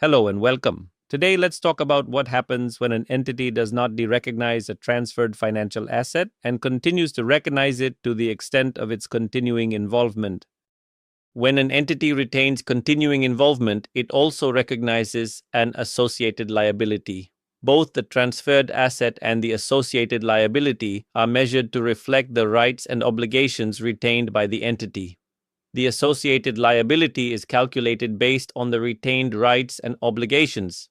Hello and welcome. Today, let's talk about what happens when an entity does not derecognize a transferred financial asset and continues to recognize it to the extent of its continuing involvement. When an entity retains continuing involvement, it also recognizes an associated liability. Both the transferred asset and the associated liability are measured to reflect the rights and obligations retained by the entity. The associated liability is calculated based on the retained rights and obligations.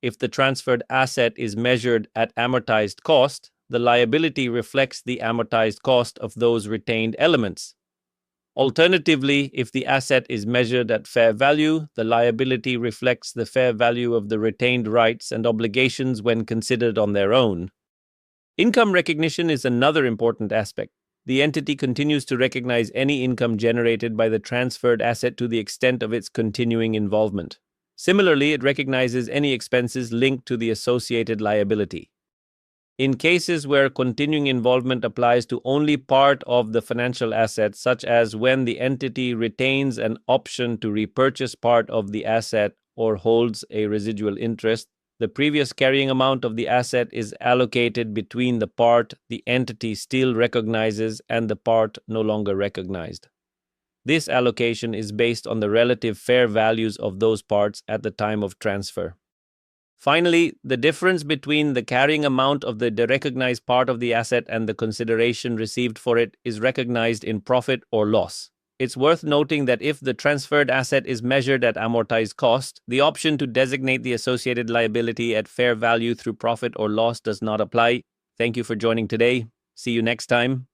If the transferred asset is measured at amortized cost, the liability reflects the amortized cost of those retained elements. Alternatively, if the asset is measured at fair value, the liability reflects the fair value of the retained rights and obligations when considered on their own. Income recognition is another important aspect. The entity continues to recognize any income generated by the transferred asset to the extent of its continuing involvement. Similarly, it recognizes any expenses linked to the associated liability. In cases where continuing involvement applies to only part of the financial asset, such as when the entity retains an option to repurchase part of the asset or holds a residual interest, the previous carrying amount of the asset is allocated between the part the entity still recognizes and the part no longer recognized. This allocation is based on the relative fair values of those parts at the time of transfer. Finally, the difference between the carrying amount of the derecognized part of the asset and the consideration received for it is recognized in profit or loss. It's worth noting that if the transferred asset is measured at amortized cost, the option to designate the associated liability at fair value through profit or loss does not apply. Thank you for joining today. See you next time.